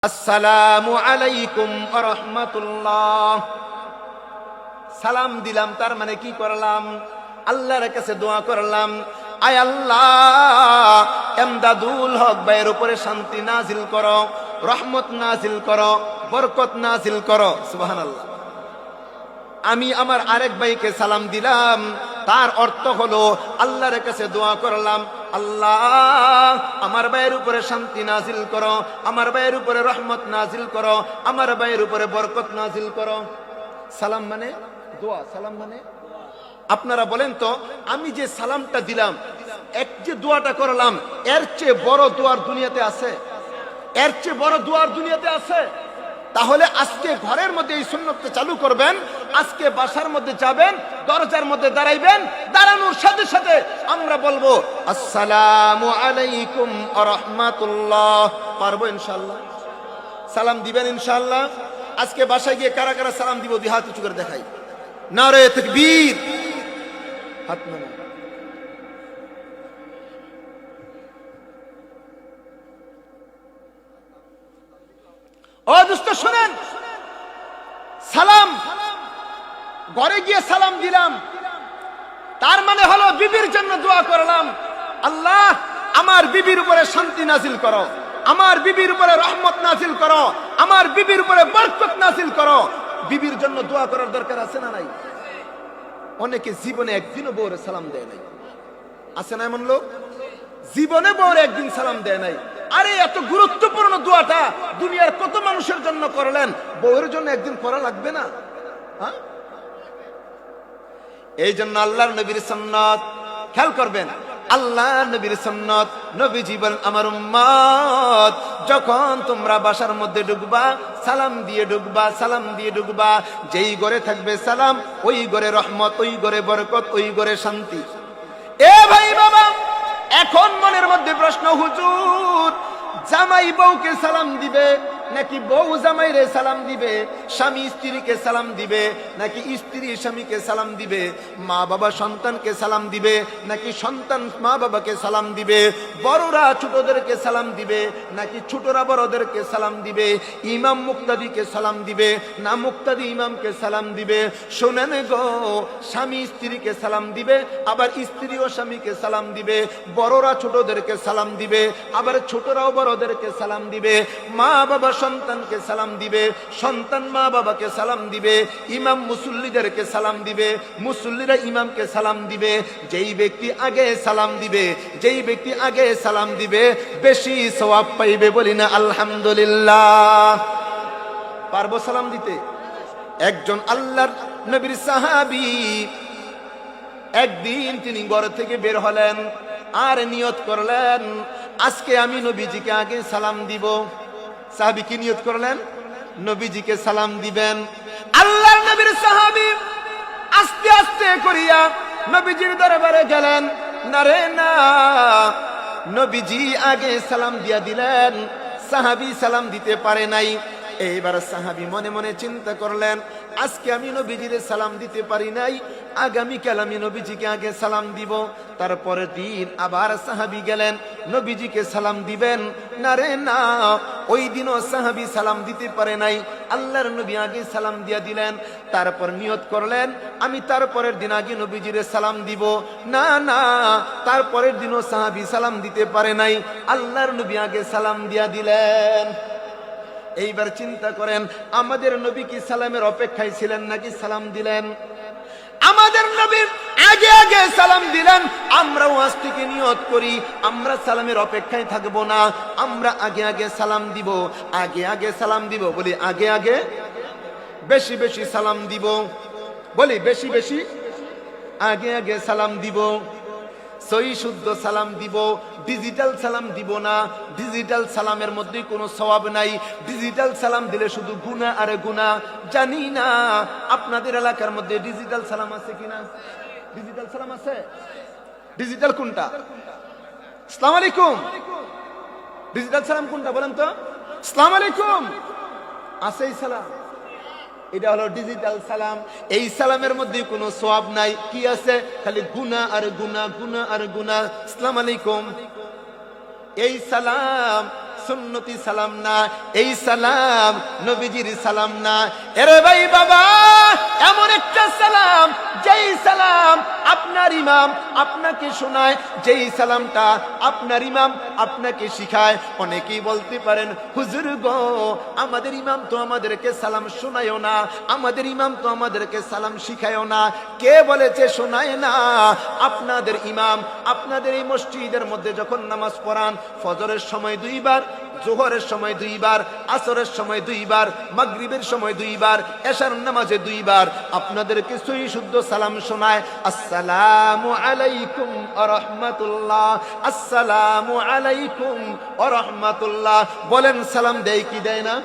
আসসালামু আলাইকুম ওয়া রাহমাতুল্লাহ। সালাম দিলাম, তার মানে কি করলাম? আল্লাহর কাছে দোয়া করলাম, আয় আল্লাহ, এমদাদুল হক ভাইয়ের উপরে শান্তি নাজিল করো, রহমত নাজিল করো, বরকত নাজিল করো। সুবহানাল্লাহ। আমি আমার আরেক ভাইকে সালাম দিলাম, তার অর্থ হলো আল্লাহর কাছে দোয়া করলাম, আল্লাহ আমার ভাইয়ের উপরে শান্তি নাজিল করো, আমার ভাইয়ের উপরে রহমত নাজিল করো, আমার ভাইয়ের উপরে বরকত নাজিল করো। সালাম মানে দোয়া, সালাম মানে আপনারা বলেন তো, আমি যে সালামটা দিলাম, এক যে দোয়াটা করলাম, এর চেয়ে বড় দোয়ার দুনিয়াতে আছে? এর চেয়ে বড় দোয়ার দুনিয়াতে আছে? তাহলে আজকে ঘরের মধ্যে এই সুন্নতটা চালু করবেন, আজকে বাসার মধ্যে যাবেন, দরজার মধ্যে দাঁড়াইবেন, দাঁড়ানোর সাথে সাথে আমরা বলবো আসসালামু আলাইকুম ওয়া রাহমাতুল্লাহ। পারবো ইনশাআল্লাহ? সালাম দিবেন ইনশাআল্লাহ? আজকে বাসায় গিয়ে কারা কারা সালাম দিব, দুই হাত উঁচু করে দেখাই। নারে তাকবীর, হাত নামান। ও দোস্ত শুনেন, সালাম ঘরে গিয়ে সালাম দিলাম, তার মানে হলো বিবির জন্য দোয়া করলাম, আল্লাহ আমার বিবির উপরে শান্তি নাজিল করো, আমার বিবির উপরে রহমত নাজিল করো, আমার বিবির উপরে বরকত নাজিল করো। বিবির জন্য দোয়া করার দরকার আছে না নাই? অনেকে জীবনে একদিনও বউরে সালাম দেয় নাই, আছে না এমন লোক? জীবনে বউরে একদিন সালাম দেয় নাই। আরে এত গুরুত্বপূর্ণ দোয়াটা দুনিয়ার কত মানুষের জন্য করলেন, বউয়ের জন্য একদিন করা লাগবে না? হ্যাঁ, এই জন্য আল্লাহর নবীর সুন্নাত খেয়াল করবেন, আল্লাহর নবীর সুন্নাত, নবীজি বলেন আমার উম্মত যখন তোমরা বাসার মধ্যে ঢুকবা, সালাম দিয়ে ঢুকবা, সালাম দিয়ে ঢুকবা। যেই ঘরে থাকবে সালাম, ওই ঘরে রহমত, ওই ঘরে বরকত, ওই ঘরে শান্তি। এ ভাই বাবা, এখন মনের মধ্যে প্রশ্ন, হুজুর জামাই বউকে সালাম দিবে নাকি বউ জামাইরে সালাম দিবে? স্বামী স্ত্রীকে সালাম দিবে নাকি স্ত্রী স্বামীকে সালাম দিবে? মা বাবা সন্তানকে সালাম দিবে নাকি সন্তান মা বাবাকে সালাম দিবে? বড়রা ছোটদেরকে সালাম দিবে নাকি ছোটরা বড়দেরকে সালাম দিবে? ইমাম মুক্তাদিকে সালাম দিবে না মুক্তাদি ইমামকে সালাম দিবে? শোনেন গো, স্বামী স্ত্রীকে সালাম দিবে, আবার স্ত্রী ও স্বামীকে সালাম দিবে। বড়রা ছোটদেরকে সালাম দিবে, আবার ছোটরাও বড়দেরকে সালাম দিবে। মা বাবা সন্তানকে সালাম দিবে, সন্তান মা বাবাকে সালাম দিবে। ইমাম মুসল্লিদেরকে সালাম দিবে, মুসল্লিরা ইমামকে সালাম দিবে। যেই ব্যক্তি আগে সালাম দিবে, যেই ব্যক্তি আগে সালাম দিবে, বেশি সওয়াব পাইবে। বলি না আলহামদুলিল্লাহ? পারবো সালাম দিতে? একজন আল্লাহর নবীর সাহাবী একদিন তিনি ঘর থেকে বের হলেন আর নিয়ত করলেন, আজকে আমি নবীজিকে আগে সালাম দিব। সাহাবী কি নিয়ত করলেন? নবীজিকে সালাম দিবেন। আল্লাহর নবীর সাহাবী আস্তে আস্তে করিয়া নবীজির দরবারে গেলেন, না রে না, নবীজি আগে সালাম দিয়া দিলেন, সাহাবী সালাম দিতে পারে নাই। এইবার সাহাবী মনে মনে চিন্তা করলেন, আজকে আমি নবীজির সালাম দিতে পারি নাই, আগামীকাল আমি নবীজিকে আগে সালাম দিব। তারপরের দিন আবার সাহাবী গেলেন, নবীজিকে সালাম দিবেন, না রে না, ওই দিনও সাহাবী সালাম দিতে পারে নাই, আল্লাহর নবী আগে সালাম দিয়া দিলেন। তারপর নিয়ত করলেন, আমি তারপরের দিন আগে নবীজির সালাম দিব, না না, তারপরের দিনও সাহাবী সালাম দিতে পারে নাই, আল্লাহর নবী আগে সালাম দিয়া দিলেন। এইবার চিন্তা করেন, আমাদের নবী কি সালামের অপেক্ষায় ছিলেন নাকি সালাম দিলেন? আমাদের নবী আগে আগে সালাম দিলেন। আমরাও আজ থেকে নিয়ত করি, আমরা সালামের অপেক্ষায় থাকবো না, আমরা আগে আগে সালাম দিব, আগে আগে সালাম দিব। বলি আগে আগে, বেশি বেশি সালাম দিব। বলি বেশি বেশি, আগে আগে সালাম দিব, সহি শুদ্ধ সালাম দিব, ডিজিটাল সালাম দিব না। ডিজিটাল সালামের মধ্যে কোনো সওয়াব নাই, ডিজিটাল সালাম দিলে শুধু গুনাহ আর গুনাহ। জানি না আপনাদের এলাকার মধ্যে ডিজিটাল সালাম আছে কিনা? ডিজিটাল সালাম আছে? ডিজিটাল কোনটা? আসসালামু আলাইকুম। ডিজিটাল সালাম কোনটা বলেন তো? আসসালামু আলাইকুম আছে এই সালাম, এটা হলো ডিজিটাল সালাম। এই সালামের মধ্যে কোনো সওয়াব নাই, কি আছে? খালি গুনাহ আর গুনাহ, গুনাহ আর গুনাহ। আসসালামু আলাইকুম, এই সালাম সুন্নতি সালাম না, এই সালাম নবীজির সালাম না। এরে ভাই বাবা, এমন একটা সালাম যেই সালাম আপনার ইমাম আপনাকে শোনায়, যেই সালামটা আপনার ইমাম আপনাকে শিখায়। অনেকেই বলতে পারেন, হুজুর গো আমাদের ইমাম তো আমাদেরকে সালাম শোনায়ও না, আমাদের ইমাম তো আমাদেরকে সালাম শিখায়ও না। কে বলেছে শোনায় না? আপনাদের ইমাম আপনাদের এই মসজিদের মধ্যে যখন নামাজ পড়ান, ফজরের সময় 2 বার, জোহরের সময় 2 বার, আসরের সময় 2 বার, মাগরিবের সময় 2 বার, এশার নামাজে 2 বার আপনাদেরকে সহি শুদ্ধ সালাম শোনায়। আসসালামু আলাইকুম ওয়া রাহমাতুল্লাহ, আসসালামু আলাইকুম ওয়া রাহমাতুল্লাহ। বলেন সালাম দেয় কি দেয় না?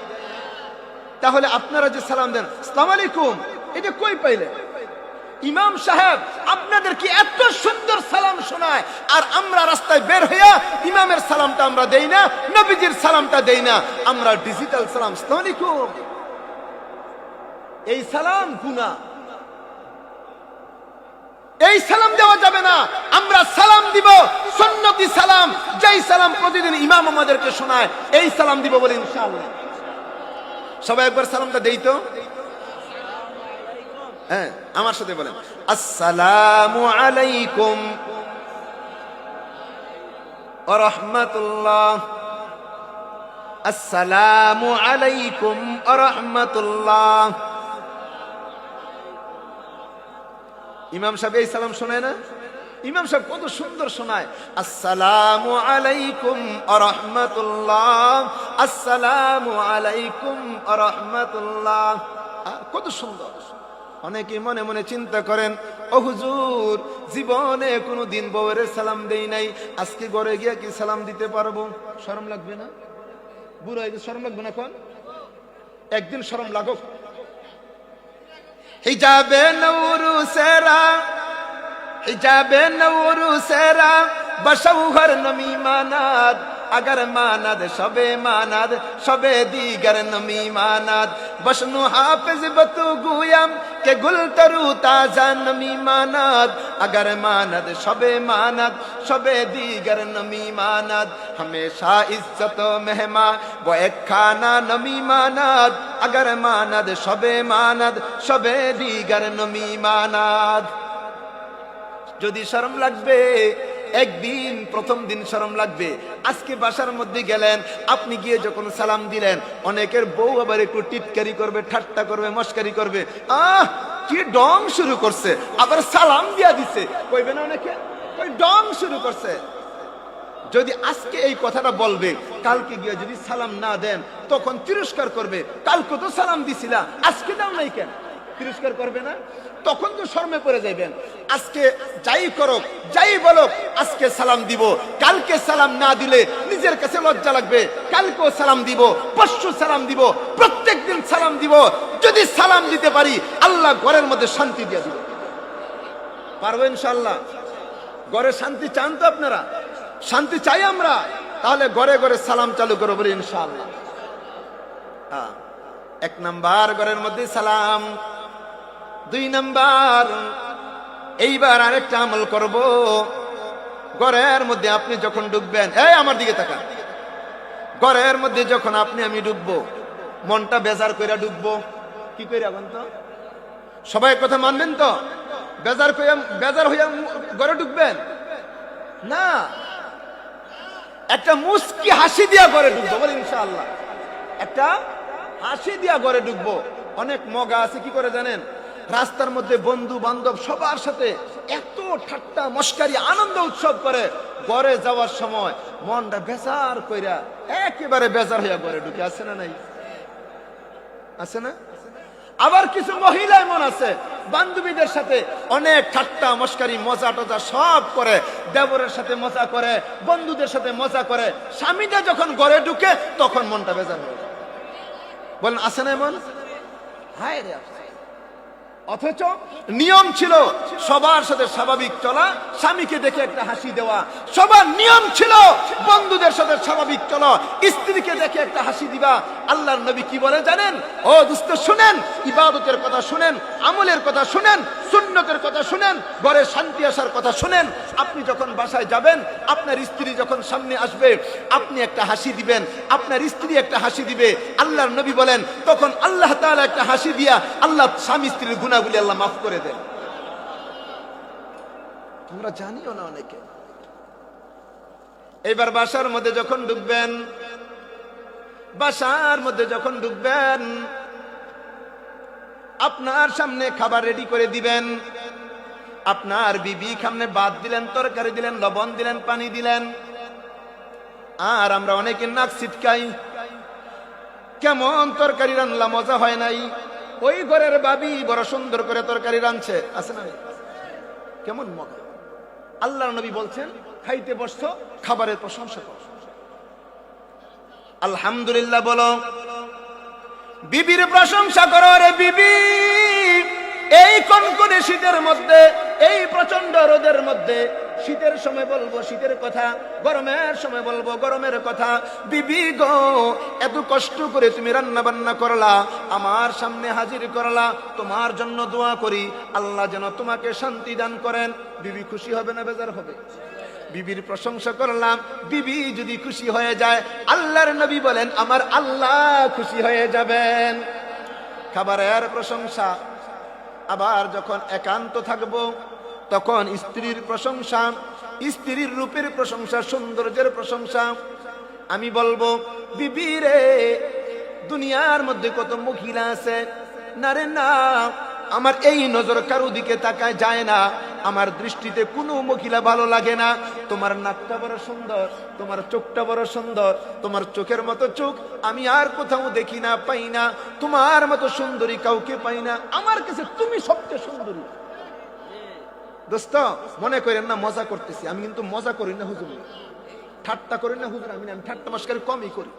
তাহলে আপনারা যে সালাম দেন আসসালামু আলাইকুম, এটা কই পাইলেন? ইমাম সাহেব আপনাদেরকে এত সুন্দর সালাম শোনায়, আর আমরা রাস্তায় বের হইয়া ইমামের সালামটা আমরা দেই না, নবীজির সালামটা দেই না, আমরা ডিজিটাল সালাম আসসালামু আলাইকুম। এই সালাম গুনাহ, এই সালাম দেওয়া যাবে না। আমরা সালাম দিব সুন্নতি সালাম, যেই সালাম প্রতিদিন ইমাম আমাদেরকে শোনায়, এই সালাম দিব বলে ইনশাআল্লাহ। সবাই একবার সালামটা দেই তো। হ্যাঁ, আমার সাথে বলেন, আসসালামু আলাইকুম ওয়া রাহমাতুল্লাহ, আসসালামু আলাইকুম ওয়া রাহমাতুল্লাহ। ইমাম সাহেব এই সালাম শোনায় না? ইমাম সাহেব কত সুন্দর শোনায়, আসসালামু আলাইকুম ওয়া রাহমাতুল্লাহ, আসসালামু আলাইকুম ওয়া রাহমাতুল্লাহ। কত সুন্দর। অনেকে মনে মনে চিন্তা করেন, ও হুজুর জীবনে কোনোদিন বউয়ের সালাম দেই নাই, আজকে ঘরে গিয়া কি সালাম দিতে পারবো? শরম লাগবে না? বুড়ো হয়ে শরম লাগবে না? কোন একদিন শরম লাগুক। হিজাবে নূরু সেরা, হিজাবে নূরু সেরা বশৌহর নমি মানাদ, अगर मानद शबे मानद शबे दीगर नमी मानद, बशनु हाफिज बतु गुयम के गुल तरु ताजा नमी मानद, अगर मानद शबे मानद शबे दीगर नमी मानद, हमेशा इज्जत मेहमा वो एक खाना नमी मानद, अगर मानद शबे दीगर नमी मानद। যদি শরম লাগবে, একদিন প্রথম দিন শরম লাগবে। আজকে বাসার মধ্যে গেলেন, আপনি গিয়ে যখন সালাম দিলেন, অনেকের বউ আবার একটু টিটকারি করবে, ঠাট্টা করবে, মস্কারি করবে, কি ডং শুরু করছে, আবার সালাম দিয়া দিছে কইবে না? অনেকে ওই ডং শুরু করছে। যদি আজকে এই কথাটা বলবে, কালকে গিয়ে যদি সালাম না দেন তখন তিরস্কার করবে, কালকে তো সালাম দিছিলা আজকে দাও নাই কেন? তিরস্কার করবে না? তখন তো শরমে পড়ে যাবেন। আজকে যাই করুক যাই বলুক, আজকে সালাম দিব, কালকে সালাম না দিলে নিজের কাছে লজ্জা লাগবে। কালকেও সালাম দিব, পরশু সালাম দিব, প্রত্যেক দিন সালাম দিব। যদি সালাম দিতে পারি, আল্লাহ ঘরের মধ্যে শান্তি দিয়ে দিবে। পারবো ইনশাআল্লাহ? ঘরে শান্তি চান তো আপনারা? শান্তি চাই আমরা, তাহলে ঘরে ঘরে সালাম চালু করবো বলি ইনশাআল্লাহ। হ্যাঁ, 1 নাম্বার ঘরের মধ্যে সালাম। 2 নাম্বার, এইবার আরেকটা আমল করব। ঘরের মধ্যে আপনি যখন ঢুকবেন, এই আমার দিকে তাকান, ঘরের মধ্যে যখন আপনি আমি ঢুকবো, মনটা বেজার কইরা ঢুকবো। কি কইরা বলেন তো? সবাই কথা মানবেন তো? বেজার হইয়া ঘরে ঢুকবেন না, একটা মুস্কি হাসি দিয়া ঘরে ঢুকবো বলে ইনশাআল্লাহ। একটা হাসি দিয়া ঘরে ঢুকবো। অনেক মগা আছে, কি করে জানেন? রাস্তার মধ্যে বন্ধু বান্ধব সবার সাথে এত ঠাট্টা মস্কারি আনন্দ উৎসব করে, ঘরে যাওয়ার সময় মনটা বেজার কইরা একেবারে বেজার হইয়া ঘরে ঢুকে। আছে না নাই? আছে না? আবার কিছু মহিলা এমন আছে, বান্ধবীদের সাথে অনেক ঠাট্টা মস্কারি মজা টজা সব করে, দেবরের সাথে মজা করে, বন্ধুদের সাথে মজা করে, স্বামীটা যখন ঘরে ঢুকে তখন মনটা বেজার হয়ে যায়। বলেন আছে না এমন? হায় রে, অথচ নিয়ম ছিল সবার সাথে স্বাভাবিক চলা, স্বামীকে দেখে একটা হাসি দেওয়া। সবার নিয়ম ছিল বন্ধুদের সাথে স্বাভাবিক চলা, স্ত্রীকে দেখে একটা হাসি দিবা। আল্লাহর নবী কি বলে জানেন? ও দোস্ত শুনেন, ইবাদতের কথা শুনেন, আমলের কথা শুনেন, সুন্নতের কথা শুনেন, ঘরে শান্তি আসার কথা শুনেন। আপনি যখন বাসায় যাবেন, আপনার স্ত্রী যখন সামনে আসবে, আপনি একটা হাসি দিবেন, আপনার স্ত্রী একটা হাসি দিবে। আল্লাহর নবী বলেন তখন আল্লাহ তাআলা একটা হাসি দিয়া আল্লাহ স্বামী স্ত্রীর গুনাহগুলি আল্লাহ মাফ করে দেন। তোমরা জানিও না অনেকে। এবার বাসার মধ্যে যখন ঢুকবেন, বাসার মধ্যে যখন ঢুকবেন, আপনার সামনে খাবার রেডি করে দিবেন। আপনার বিবি সামনে ভাত দিলেন, তরকারি দিলেন, লবণ দিলেন, পানি দিলেন। আর আমরা অনেকে নাক ছিটকাই, কেমন তরকারি রান্না, মজা হয় নাই। ওই ঘরের ভাবি বড় সুন্দর করে তরকারি রাঁধছে, আছে না? কেমন মজা। আল্লাহর নবী বলছেন খাইতে বসছো, খাবারের প্রশংসা করো, আলহামদুলিল্লাহ বলো, বিবির প্রশংসা করো। রে বিবি, এই কনকনে শীতের মধ্যে, এই প্রচন্ড রোদের মধ্যে, শীতের সময় বলবো শীতের কথা, গরমের সময় বলবো গরমের কথা। বিবি গো, এত কষ্ট করে তুমি রান্না বান্না করলা, আমার সামনে হাজির করলা, তোমার জন্য দোয়া করি আল্লাহ যেন তোমাকে শান্তি দান করেন। বিবি খুশি হবে না বেজার হবে? বিবির প্রশংসা করলাম, বিবি যদি খুশি হয়ে যায়, আল্লাহর নবী বলেন আমার আল্লাহ খুশি হয়ে যাবেন। খাবারের প্রশংসা। আবার যখন একান্ত থাকবো তখন স্ত্রীর প্রশংসা, স্ত্রীর রূপের প্রশংসা, সৌন্দর্যের প্রশংসা। আমি বলবো বিবি রে, দুনিয়ার মধ্যে কত মহিলা আছে, না রে না, আমার এই নজর কারো দিকে তাকায় যায় না, আমার দৃষ্টিতে কোনো মহিলা ভালো লাগে না। তোমার নাকটা বড় সুন্দর, তোমার চোখটা বড় সুন্দর, তোমার চোখের মতো চোখ আমি আর কোথাও দেখি না, পাই না, তোমার মতো সুন্দরী কাউকে পাই না, আমার কাছে তুমি সবচেয়ে সুন্দরী। দোস্ত মনে করেন না মজা করতেছি, আমি কিন্তু মজা করি না হুজুর, ঠাট্টা করি না হুজুর, আমি ঠাট্টা মস্কারি কমই করি।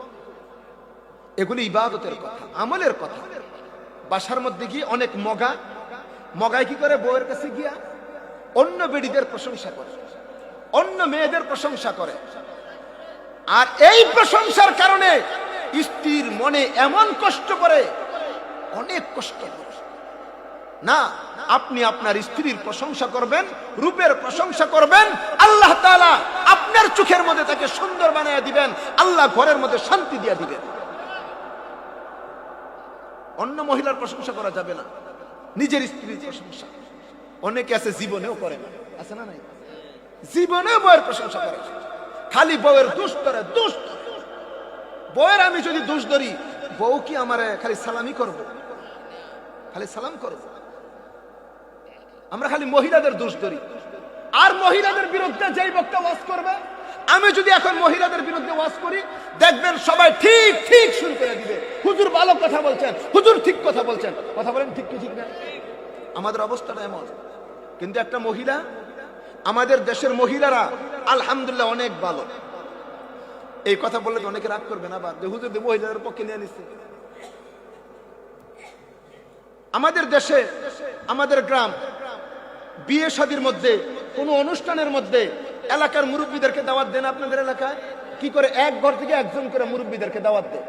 এগুলি ইবাদতের কথা, আমলের কথা। বাসার মধ্যে গিয়ে অনেক মগায় কি করে, বউয়ের কাছে গিয়া অন্য বেডিদের প্রশংসা করে, অন্য মেয়েদের প্রশংসা করে। আর এই প্রশংসার কারণে স্ত্রীর মনে এমন কষ্ট করে, অনেক কষ্ট করে। না, আপনি আপনার স্ত্রীর প্রশংসা করবেন, রূপের প্রশংসা করবেন, আল্লাহ তাআলা আপনার চোখের মধ্যে তাকে সুন্দর বানিয়ে দিবেন, আল্লাহ ঘরের মধ্যে শান্তি দিয়ে দিবেন। অন্য মহিলার প্রশংসা করা যাবে না, নিজের স্ত্রীর প্রশংসা। অনেকে আছে জীবনেও করে না, আছে না নাই? জীবনেও বউয়ের প্রশংসা করে, খালি বউয়ের দোষ ধরে, দোষ। বউয়ের আমি যদি দোষ ধরি, বউ কি আমারে খালি সালামি করব? খালি সালাম করব? আমরা খালি মহিলাদের দোষ ধরি। আর মহিলাদের বিরুদ্ধে যেই বক্তা ওয়াজ করবে, আমি যদি এখন মহিলাদের বিরুদ্ধে ওয়াজ করি, দেখবেন সবাই ঠিক ঠিক শুরু করে দিবে, হুজুর ভালো কথা বলছেন, হুজুর ঠিক কথা বলছেন। কথা বলেন ঠিক কি ঠিক না? আমাদের অবস্থাটা এমন। কিন্তু একটা মহিলা, আমাদের দেশের মহিলারা আলহামদুলিল্লাহ অনেক ভালো। এই কথা বললে তো অনেকে রাগ করবে না, বা যে হুজুর মহিলাদের পক্ষে নিয়ে নিচ্ছে। আমাদের দেশে, আমাদের গ্রাম, বিয়ে শাদীর মধ্যে, কোনো অনুষ্ঠানের মধ্যে এলাকার মুরব্বীদেরকে দাওয়াত দেন। আপনাদের এলাকায় কি করে? এক ঘর থেকে একজন করে মুরব্বীদেরকে দাওয়াত দেয়।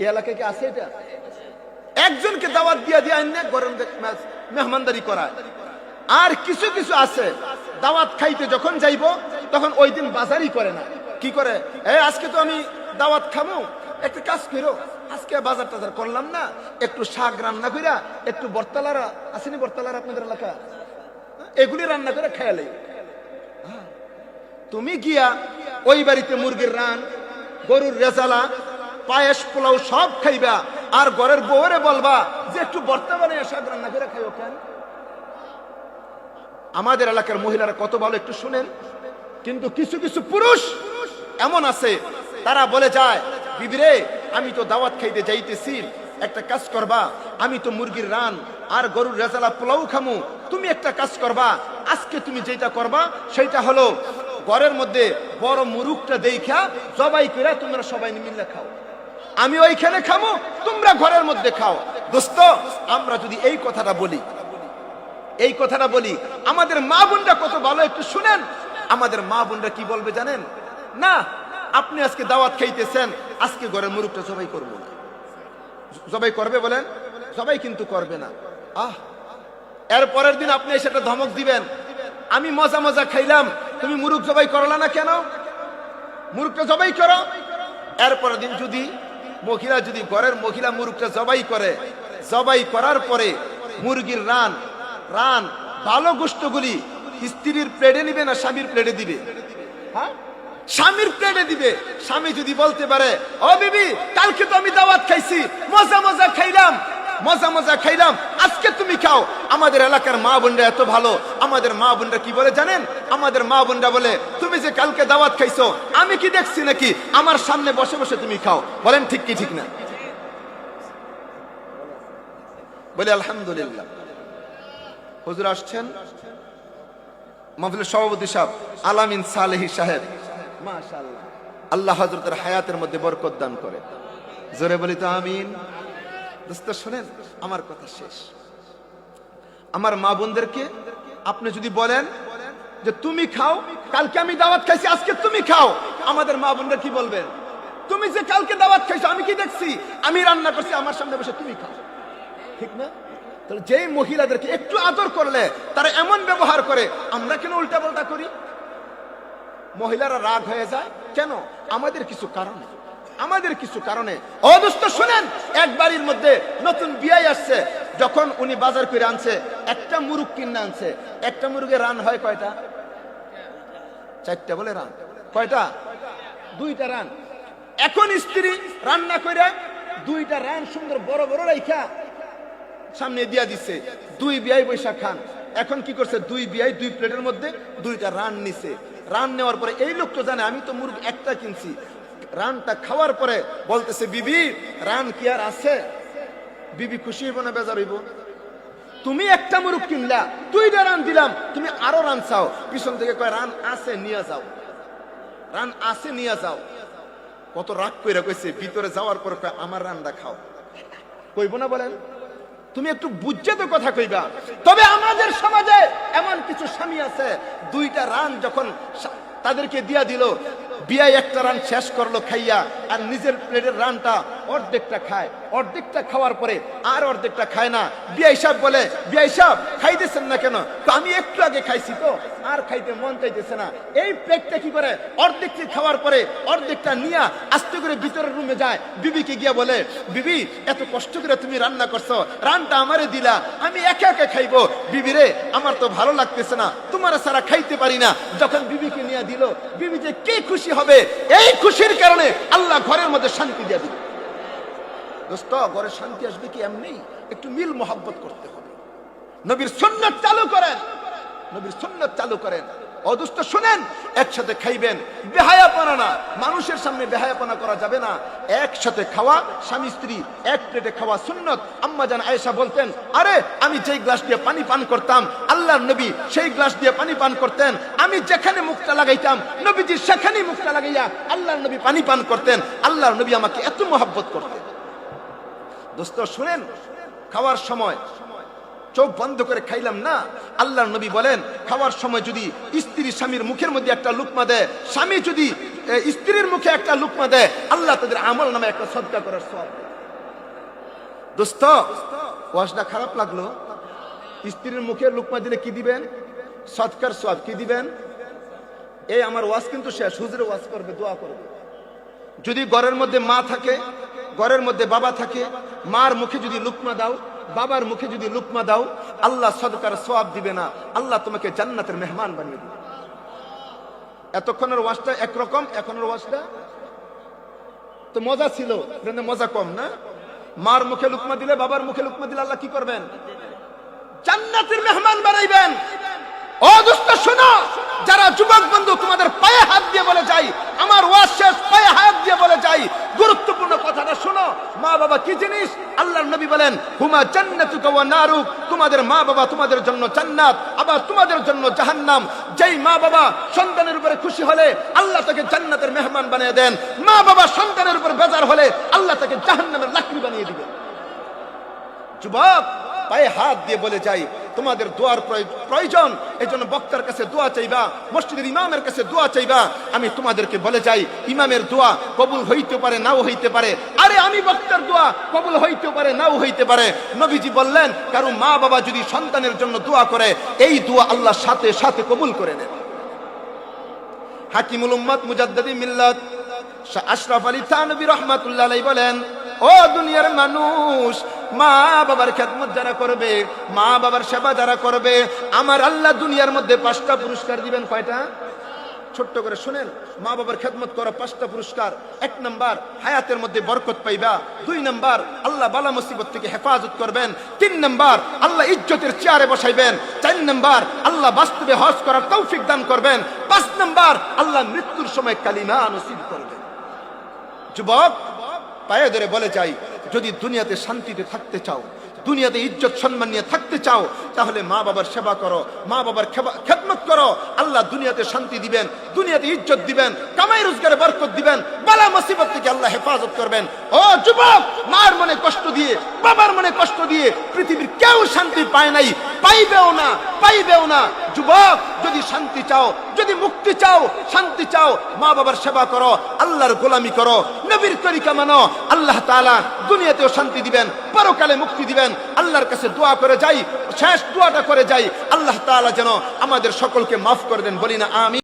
এই এলাকায় কি আছে এটা? একজনকে দাওয়াত দিয়ে দিয়ে আইনে ঘরের মেহমানদারি করায়। আর কিছু কিছু আছে দাওয়াত খাইতে যখন যাইব তখন ওই দিন বাজারই করে না। কি করে? আজকে তো আমি দাওয়াত খাবো, একটা কাজ করো, আজকে বাজার টাজার করলাম না, একটু শাক রান্না কইরা, একটু বর্তালারা আসেনি, বর্তালারা আপনাদের এলাকা, এগুলি রান্না করে খেয়ালে। তুমি গিয়া ওই বাড়িতে মুরগির রান, গরুর রেজালা, পায়েস, পোলাও সব খাইবা, আর ঘরের বউরে বলবা যে একটু বর্তা বানিয়ে শাক রান্না করে খাইও কেন? আমাদের এলাকার মহিলারা কত ভালো একটু শুনেন। কিন্তু কিছু কিছু পুরুষ এমন আছে, তারা বলে যায়, বিবিরে আমি তো দাওয়াত খাইতে যাইতেছি, একটা কাজ করবা, আমি তো মুরগির রান আর গরুর রেজালা পোলাও খামু, তুমি একটা কাজ করবা, আজকে তুমি যেটা করবা সেটা হলো ঘরের মধ্যে বড় মুরুকটা দেখা জবাই করে তোমরা সবাই মিলে খাও, আমি ওইখানে খামো, তোমরা ঘরের মধ্যে খাও। দোস্ত, আমরা যদি এই কথাটা বলি, এই কথাটা বলি, আমাদের মা বোনরা কত ভালো একটু শুনেন। আমাদের মা বোনরা কি বলবে জানেন? না, আপনি আজকে দাওয়াত খাইতেছেন, আজকে ঘরের মুরুকটা জবাই করবো না। জবাই করবে বলেন? জবাই কিন্তু করবে না। এর পরের দিন আপনি সেটা ধমক দিবেন, আমি মজা মজা খাইলাম, তুমি মুরগ জবাই করলা না কেন? মুরগটা জবাই করো। এরপরের দিন যদি মহিলা, যদি ঘরের মহিলা মুরগটা জবাই করে, জবাই করার পরে মুরগির রান ভালো গোশতগুলি স্ত্রীর প্লেটে নিবে না স্বামীর প্লেটে দিবে? হ্যাঁ, স্বামীর প্লেটে দিবে। স্বামী যদি বলতে পারে, ও বিবি, কালকে তো আমি দাওয়াত খাইছি, মজা মজা খাইলাম, আজকে তুমি খাও। আমাদের এলাকার মা বোনরা এত ভালো, আমাদের মা বোনরা কি বলে জানেন? আমাদের মা বোনরা বলে, তুমি যে কালকে দাওয়াত খাইছো আমি কি দেখছি নাকি? আমার সামনে বসে বসে তুমি খাও। বলেন ঠিক কি ঠিক না? বলে আলহামদুলিল্লাহ। হুজুর আসছেন, মাহফিলের সভাপতি সাহেব আলামিন সালেহী সাহেব, মাশাআল্লাহ, আল্লাহ হযরতের হায়াতের মধ্যে বরকত দান করে। জোরে বলি তো আমিন। দোস্ত শুনেন, আমার কথা শেষ। আমার মা বোনদেরকে আপনি যদি বলেন যে তুমি খাও, কালকে আমি দাওয়াত খাইছি, আজকে তুমি খাও, আমাদের মা বোনরা কি বলবেন? তুমি যে কালকে দাওয়াত খাইছো আমি কি দেখছি? আমি রান্না করছি, আমার সামনে বসে তুমি খাও, ঠিক না? তাহলে যেই মহিলাদেরকে একটু আদর করলে তারা এমন ব্যবহার করে, আমরা কেন উল্টা পাল্টা করি? মহিলারা রাগ হয়ে যায় কেন? আমাদের কিছু কারণে। ও দোস্ত শুনেন, এক বাড়ির মধ্যে নতুন বিয়ে আসছে, যখন উনি বাজার করে আনছে, একটা মুরগ কিনে আনছে। একটা মুরগের রান হয় কয়টা? 4টা। বলে রান কয়টা? 2টা রান। এখন স্ত্রী রান্না করে 2টা রান সুন্দর বড় বড় রাইখা সামনে দিয়া দিচ্ছে, 2 বিয়াই বৈশা খান। এখন কি করছে? 2 বিয়াই 2 প্লেটের মধ্যে 2টা রান নিছে। রান নেওয়ার পরে এই লোক তো জানে আমি তো মুরগ একটা কিনছি। রানটা খাওয়ার পরে বলতেছে, বিবি রান কি আর আছে? বিবি খুশি হইব না বেজার হইব? তুমি একটা মুরগ কিনলা, 2টা রান দিলাম, তুমি আরো রান চাও। পিছন থেকে কয় রান আছে নিয়ে যাও। কত রাগ কইরা কইছে। ভিতরে যাওয়ার পর কয় আমার রানটা খাও। কইব না? বলেন, তুমি একটু বুঝছে তো কথা কইবা। তবে আমাদের সমাজে এমন কিছু স্বামী আছে, 2টা রান যখন তাদেরকে দিয়া দিল, বিয়ায় একটা রান শেষ করলো খাইয়া, আর নিজের প্লেটের রানটা অর্ধেকটা খায়। অর্ধেকটা খাওয়ার পরে আর অর্ধেকটা খায় না। বিয়াই সাহেব বলে, বিয়াই সাহেব খাইতেছেন না কেন? তো আমি একটু আগে খাইছি তো, আর খাইতে মন চাইতেছে না। এই প্লেটটা কি করে, অর্ধেকটি খাওয়ার পরে অর্ধেকটা নিয়া আস্তে করে ভিতরের রুমে যায়। বিবিকে গিয়া বলে, বিবি এত কষ্ট করে তুমি রান্না করছো, রানটা আমারে দিলা, আমি একা একা খাইবো। বিবি রে, আমার তো ভালো লাগতেছে না, তোমার সারা খাইতে পারি না। যখন বিবিকে নিয়ে দিল, বিবি যে কি খুশি হবে, এই খুশির কারণে আল্লাহ ঘরের মধ্যে শান্তি দিয়ে দিবে। দোস্ত, ঘরে শান্তি আসবে কি এমনি? একটু মিল মোহাব্বত করতে হবে। নবীর সুন্নাত চালু করেন। ও দোস্ত শুনেন, একসাথে খাইবেন, বেহায়াপনা না, মানুষের সামনে বেহায়াপনা করা যাবে না। একসাথে খাওয়া, স্বামী স্ত্রী এক প্লেটে খাওয়া সুন্নত। আম্মা জান আয়েশা বলতেন, আরে আমি যেই গ্লাস দিয়ে পানি পান করতাম, আল্লাহর নবী সেই গ্লাস দিয়ে পানি পান করতেন। আমি যেখানে মুখটা লাগাইতাম, নবীজি সেখানেই মুখটা লাগাইয়া আল্লাহর নবী পানি পান করতেন। আল্লাহর নবী আমাকে এত মহব্বত করতেন। দোস্ত শুনেন, খাওয়ার সময় চোখ বন্ধ করে খাইলাম না। আল্লাহর নবী বলেন, খাওয়ার সময় যদি স্ত্রী স্বামীর মুখের মধ্যে একটা লুকমা দেয়, স্বামী যদি স্ত্রীর মুখে একটা লুকমা দেয়, আল্লাহ তাদের আমল নামে একটা সদকা করার সওয়াব। দোস্ত, ওয়াজটা খারাপ লাগলো? স্ত্রীর মুখে লুকমা দিলে কি দিবেন? সদকার সওয়াব। কি দিবেন? এই আমার ওয়াজ কিন্তু শেষ, হুজুরে ওয়াজ করবে, দোয়া করবে। যদি ঘরের মধ্যে মা থাকে, ঘরের মধ্যে বাবা থাকে, মার মুখে যদি লুকমা দাও, বাবার মুখে যদি লুকমা দাও, আল্লাহ সদকার সওয়াব দিবে না, আল্লাহ তোমাকে জান্নাতের মেহমান বানিয়ে দিবে। এতক্ষণের ওয়াজটা একরকম, এখনের ওয়াজটা তো মজা ছিল, মজা কম না? মার মুখে লুকমা দিলে, বাবার মুখে লুকমা দিলে আল্লাহ কি করবেন? জান্নাতের মেহমান বানাইবেন। ও দোস্ত শোনো, যারা যুবক বন্ধু, তোমাদের পায়ে হাত দিয়ে বলে যাই, আমার ওয়াজ শেষ, পায়ে হাত দিয়ে বলে যাই, গুরুত্বপূর্ণ কথাটা শোনো। মা বাবা কি জিনিস? আল্লাহর নবী বলেন, হুমা জান্নাতুকা ওয়া নারুক, তোমাদের মা বাবা তোমাদের জন্য জান্নাত, আবার তোমাদের জন্য জাহান্নাম। যেই মা বাবা সন্তানের উপরে খুশি হলে আল্লাহ তাকে জান্নাতের মেহমান বানিয়ে দেন, মা বাবা সন্তানের উপর বেজার হলে আল্লাহ তাকে জাহান্নামের লাকড়ি বানিয়ে দিবেন। যুবক, পায়ে হাত দিয়ে বলে যাই, তোমাদের দোয়ার প্রয়োজন। এই জন্য বক্তার কাছে দোয়া চাইবা, মসজিদের ইমামের কাছে দোয়া চাইবা। আমি তোমাদেরকে বলে যাই, ইমামের দোয়া কবুল হইতে পারে, নাও হইতে পারে। আরে আমি বক্তার দোয়া কবুল হইতে পারে, নাও হইতে পারে। নবীজি বললেন, কারো মা বাবা যদি সন্তানের জন্য দোয়া করে, এই দোয়া আল্লাহ সাথে সাথে কবুল করে নেন। হাকিমুল উম্মত মুজাদ্দিদি মিল্লাত শাহ আশরাফ আলী থানভী রাহমাতুল্লাহ আলাইহি বলেন, ও দুনিয়ার মানুষ, মা বাবার খেদমত যারা করবে, মা বাবার সেবা যারা করবে, আমার আল্লাহ দুনিয়ার মধ্যে 5টা পুরস্কার দিবেন। কয়টা? ছোট্ট করে শুনেন। মা বাবার খেদমত করো, 5টা পুরস্কার। 1 নাম্বার, হায়াতের মধ্যে বরকত পাইবা। 2 নাম্বার, আল্লাহ বালা মুসিবত থেকে হেফাজত করবেন। 3 নাম্বার, আল্লাহ ইজ্জতের চেয়ারে বসাইবেন। 4 নাম্বার, আল্লাহ বাস্তবে হজ করার তৌফিক দান করবেন। 5 নাম্বার, আল্লাহ মৃত্যুর সময় কালিমা নসিব করবেন। যুবক, পায়ে ধরে বলে যাই, যদি দুনিয়াতে শান্তিতে থাকতে চাও, দুনিয়াতে ইজ্জত সম্মান নিয়ে থাকতে চাও, তাহলে মা বাবার সেবা করো, মা বাবার খেদমত করো। আল্লাহ দুনিয়াতে শান্তি দিবেন, দুনিয়াতে ইজ্জত দিবেন, কামাই রোজগারে বরকত দিবেন, বালা মুসিবত থেকে আল্লাহ হেফাজত করবেন। ও যুবক, মার মনে কষ্ট দিয়ে, বাবার মনে কষ্ট দিয়ে পৃথিবীর কেউ শান্তি পায় নাই, পাইবেও না, পাইবেও না। যুবক, যদি শান্তি চাও, যদি মুক্তি চাও, শান্তি চাও, মা বাবার সেবা করো, আল্লাহর গোলামি করো, নবীর তরিকা মানো। আল্লাহ তাআলা দুনিয়াতেও শান্তি দিবেন, পরকালে মুক্তি দিবেন। আল্লাহর কাছে দোয়া করে যাই, শেষ দোয়াটা করে যাই, আল্লাহ তাআলা যেন আমাদের সকলকে মাফ করে দেন। বলি না আমিন।